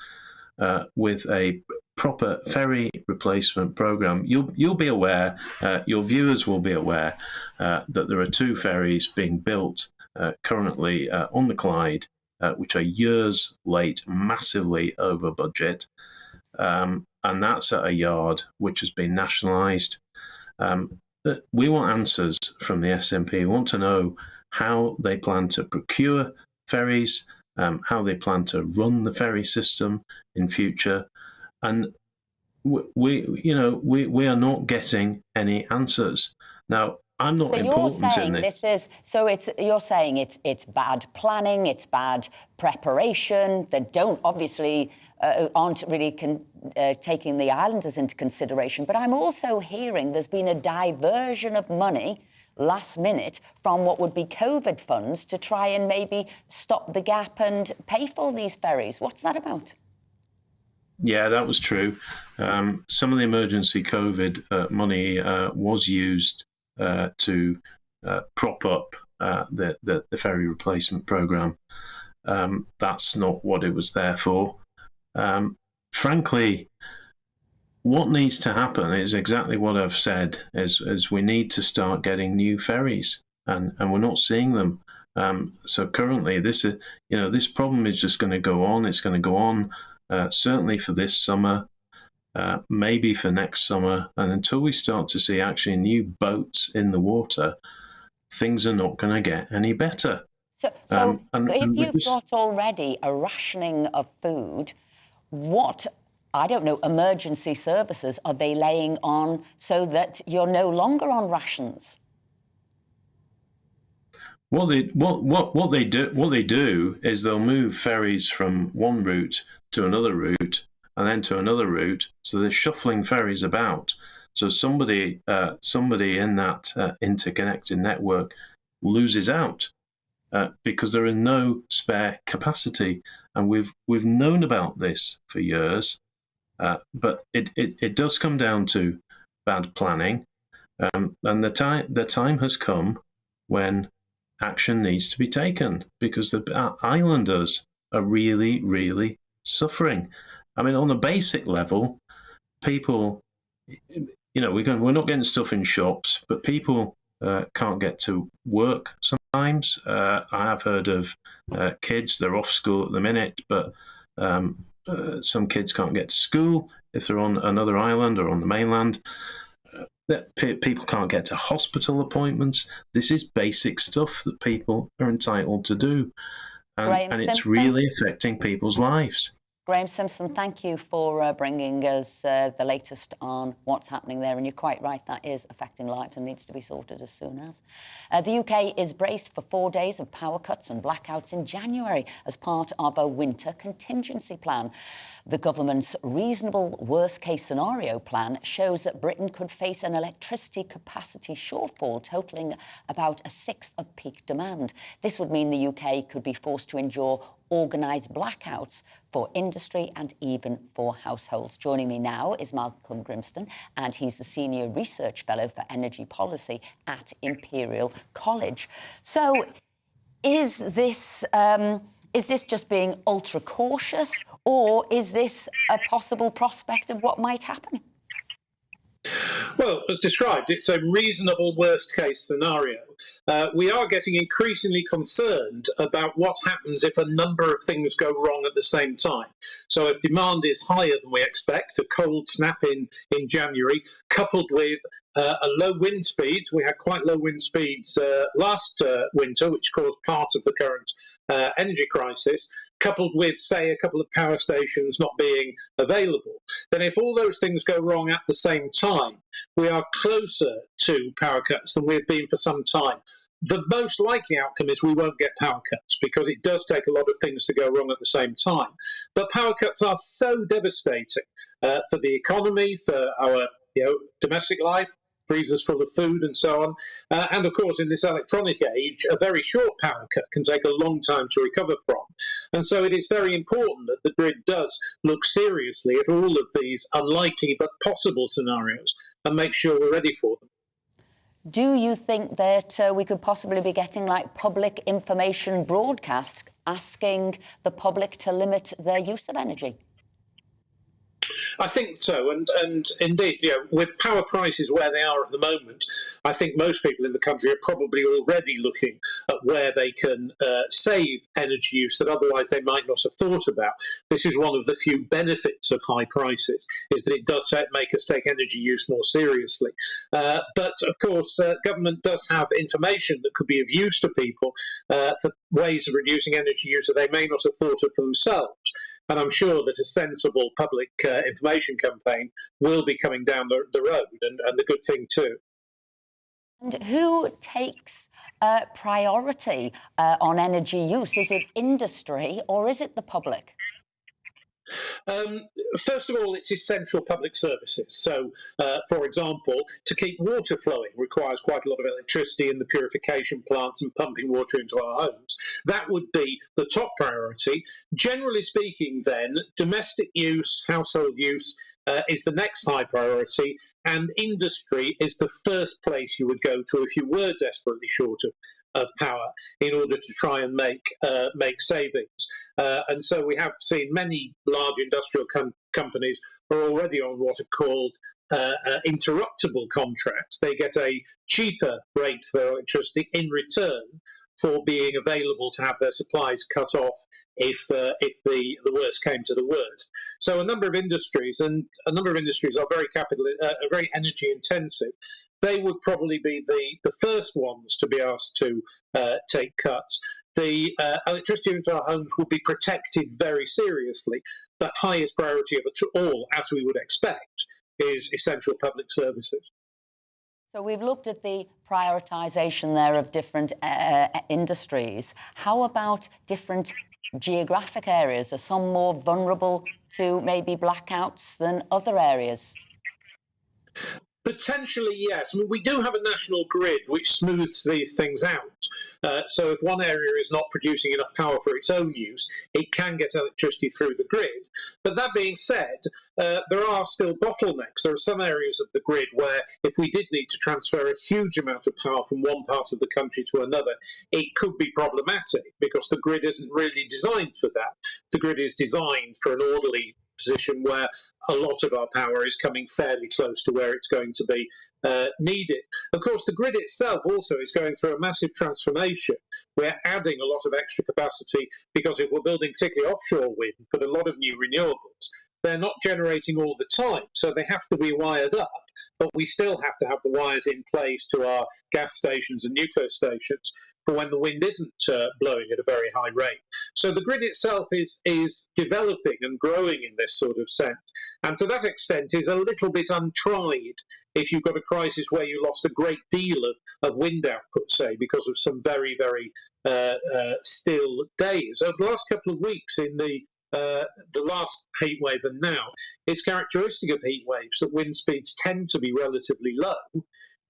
with a proper ferry replacement program. You'll be aware, your viewers will be aware that there are 2 ferries being built currently on the Clyde, which are years late, massively over budget, and that's at a yard which has been nationalised. We want answers from the SNP. We want to know how they plan to procure ferries, how they plan to run the ferry system in future, and we are not getting any answers. Now, I'm not important in this. You're saying it's bad planning, it's bad preparation. They don't obviously aren't really taking the islanders into consideration. But I'm also hearing there's been a diversion of money last minute from what would be COVID funds to try and maybe stop the gap and pay for these ferries. What's that about? Yeah, that was true. Some of the emergency COVID money was used to prop up the ferry replacement programme. That's not what it was there for. Frankly, what needs to happen is exactly what I've said, is we need to start getting new ferries, and we're not seeing them. So currently, this problem is just going to go on. It's going to go on certainly for this summer, maybe for next summer, and until we start to see actually new boats in the water, things are not going to get any better. So if you've got already a rationing of food, what, I don't know, emergency services are they laying on so that you're no longer on rations? What they do is they'll move ferries from one route to another route and then to another route. So they're shuffling ferries about. So somebody in that interconnected network loses out because there is no spare capacity. And we've known about this for years. But it does come down to bad planning, and the time has come when action needs to be taken, because the islanders are really, really suffering. I mean, on a basic level, people, we're not getting stuff in shops, but people can't get to work sometimes. I have heard of kids, they're off school at the minute, but some kids can't get to school if they're on another island or on the mainland. People can't get to hospital appointments. This is basic stuff that people are entitled to do. And it's really affecting people's lives. Graham Simpson, thank you for bringing us the latest on what's happening there. And you're quite right, that is affecting lives and needs to be sorted as soon as. The UK is braced for 4 days of power cuts and blackouts in January as part of a winter contingency plan. The government's reasonable worst-case scenario plan shows that Britain could face an electricity capacity shortfall totalling about a sixth of peak demand. This would mean the UK could be forced to endure organised blackouts for industry and even for households. Joining me now is Malcolm Grimston, and he's the Senior Research Fellow for Energy Policy at Imperial College. So is this just being ultra cautious, or is this a possible prospect of what might happen? Well, as described, it's a reasonable worst-case scenario. We are getting increasingly concerned about what happens if a number of things go wrong at the same time. So if demand is higher than we expect, a cold snap in January, coupled with a low wind speeds. We had quite low wind speeds last winter, which caused part of the current energy crisis, coupled with, say, a couple of power stations not being available, then if all those things go wrong at the same time, we are closer to power cuts than we've been for some time. The most likely outcome is we won't get power cuts, because it does take a lot of things to go wrong at the same time. But power cuts are so devastating for the economy, for our domestic life, freezers full of food and so on. And of course, in this electronic age, a very short power cut can take a long time to recover from. And so it is very important that the grid does look seriously at all of these unlikely but possible scenarios and make sure we're ready for them. Do you think that we could possibly be getting like public information broadcasts asking the public to limit their use of energy? I think so, and indeed, with power prices where they are at the moment, I think most people in the country are probably already looking at where they can save energy use that otherwise they might not have thought about. This is one of the few benefits of high prices, is that it does make us take energy use more seriously. But of course, government does have information that could be of use to people for ways of reducing energy use that they may not have thought of for themselves. And I'm sure that a sensible public information campaign will be coming down the road, and the good thing too. And who takes priority on energy use? Is it industry or is it the public? First of all, it's essential public services. So, for example, to keep water flowing requires quite a lot of electricity in the purification plants and pumping water into our homes. That would be the top priority. Generally speaking, then, domestic use, household use, is the next high priority, and industry is the first place you would go to if you were desperately short of power in order to try and make savings. And so we have seen many large industrial companies are already on what are called interruptible contracts. They get a cheaper rate for electricity in return for being available to have their supplies cut off if the worst came to the worst. So a number of industries are very energy intensive. They would probably be the first ones to be asked to take cuts. The electricity into our homes will be protected very seriously, but highest priority of it all, as we would expect, is essential public services. So we've looked at the prioritisation there of different industries. How about different geographic areas? Are some more vulnerable to maybe blackouts than other areas? Potentially, yes. I mean, we do have a national grid which smooths these things out. So if one area is not producing enough power for its own use, it can get electricity through the grid. But that being said, there are still bottlenecks. There are some areas of the grid where if we did need to transfer a huge amount of power from one part of the country to another, it could be problematic because the grid isn't really designed for that. The grid is designed for an orderly position where a lot of our power is coming fairly close to where it's going to be needed. Of course, the grid itself also is going through a massive transformation. We're adding a lot of extra capacity because if we're building particularly offshore wind, but a lot of new renewables, they're not generating all the time, so they have to be wired up, but we still have to have the wires in place to our gas stations and nuclear stations for when the wind isn't blowing at a very high rate. So the grid itself is developing and growing in this sort of sense, and to that extent is a little bit untried if you've got a crisis where you lost a great deal of wind output, say, because of some very, very still days. Over the last couple of weeks in the last heat wave and now, it's characteristic of heat waves that wind speeds tend to be relatively low.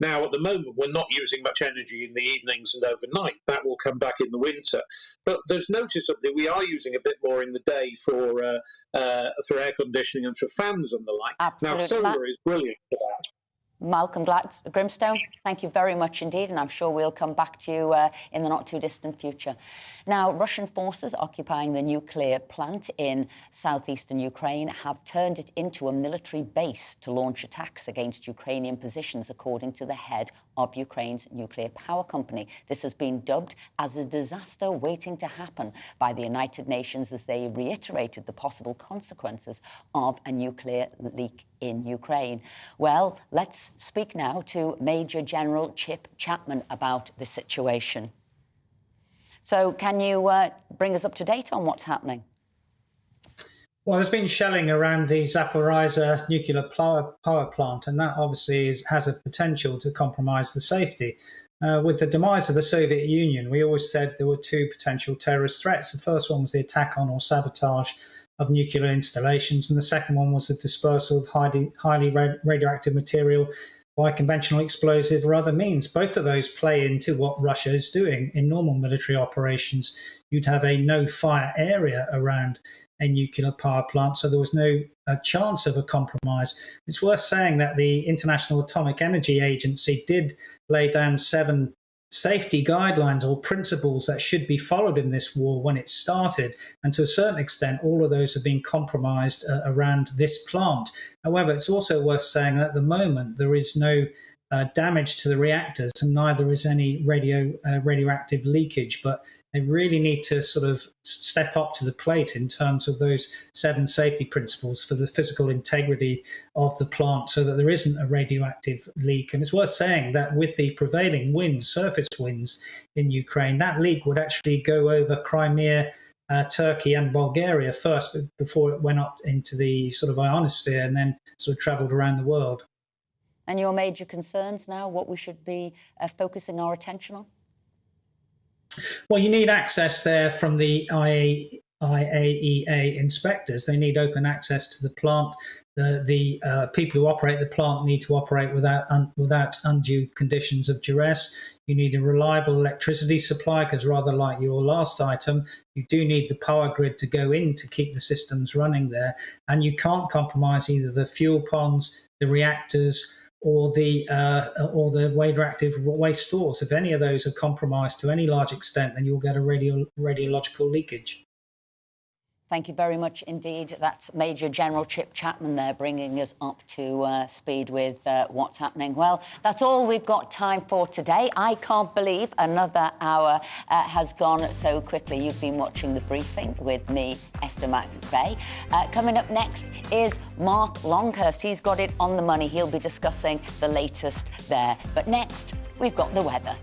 Now, at the moment, we're not using much energy in the evenings and overnight. That will come back in the winter. But there's noticeably we are using a bit more in the day for air conditioning and for fans and the like. Absolutely. Now, solar is brilliant for that. Malcolm Grimstone, thank you very much indeed, and I'm sure we'll come back to you in the not-too-distant future. Now, Russian forces occupying the nuclear plant in southeastern Ukraine have turned it into a military base to launch attacks against Ukrainian positions, according to the head of Ukraine's nuclear power company. This has been dubbed as a disaster waiting to happen by the United Nations as they reiterated the possible consequences of a nuclear leak in Ukraine. Well, let's speak now to Major General Chip Chapman about the situation. So can you bring us up to date on what's happening? Well, there's been shelling around the Zaporizhzhia nuclear power plant, and that obviously has a potential to compromise the safety. With the demise of the Soviet Union, we always said there were two potential terrorist threats. The first one was the attack on or sabotage of nuclear installations, and the second one was the dispersal of highly radioactive material by conventional explosive or other means. Both of those play into what Russia is doing. In normal military operations, you'd have a no-fire area around a nuclear power plant, so there was no chance of a compromise. It's worth saying that the International Atomic Energy Agency did lay down 7 safety guidelines or principles that should be followed in this war when it started, and to a certain extent all of those have been compromised around this plant. However, it's also worth saying that at the moment there is no damage to the reactors, and neither is any radioactive leakage, but they really need to sort of step up to the plate in terms of those 7 safety principles for the physical integrity of the plant so that there isn't a radioactive leak. And it's worth saying that with the prevailing winds, surface winds in Ukraine, that leak would actually go over Crimea, Turkey and Bulgaria first before it went up into the sort of ionosphere and then sort of travelled around the world. And your major concerns now, what we should be focusing our attention on? Well, you need access there from the IAEA inspectors. They need open access to the plant. The people who operate the plant need to operate without undue conditions of duress. You need a reliable electricity supply because, rather like your last item, you do need the power grid to go in to keep the systems running there. And you can't compromise either the fuel ponds, the reactors, or the radioactive waste stores. If any of those are compromised to any large extent, then you'll get a radiological leakage. Thank you very much indeed. That's Major General Chip Chapman there, bringing us up to speed with what's happening. Well, that's all we've got time for today. I can't believe another hour has gone so quickly. You've been watching The Briefing with me, Esther McVeigh. Coming up next is Mark Longhurst. He's got it on the money. He'll be discussing the latest there. But next, we've got the weather.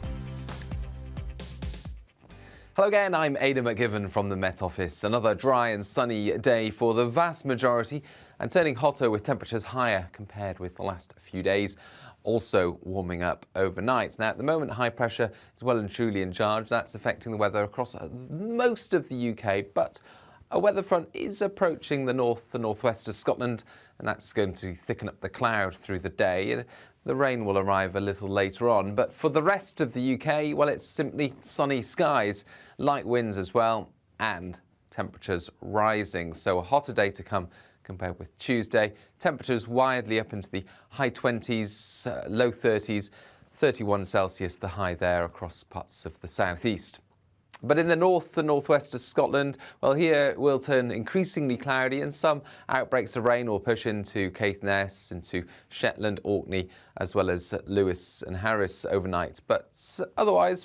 Hello again, I'm Aidan McGivern from the Met Office. Another dry and sunny day for the vast majority and turning hotter with temperatures higher compared with the last few days. Also warming up overnight. Now, at the moment, high pressure is well and truly in charge. That's affecting the weather across most of the UK, but a weather front is approaching the northwest of Scotland, and that's going to thicken up the cloud through the day. The rain will arrive a little later on, but for the rest of the UK, well, it's simply sunny skies, light winds as well, and temperatures rising. So a hotter day to come compared with Tuesday. Temperatures widely up into the high 20s, low 30s, 31 Celsius, the high there across parts of the southeast. But in the north and northwest of Scotland, well, here it will turn increasingly cloudy and some outbreaks of rain will push into Caithness, into Shetland, Orkney, as well as Lewis and Harris overnight. But otherwise,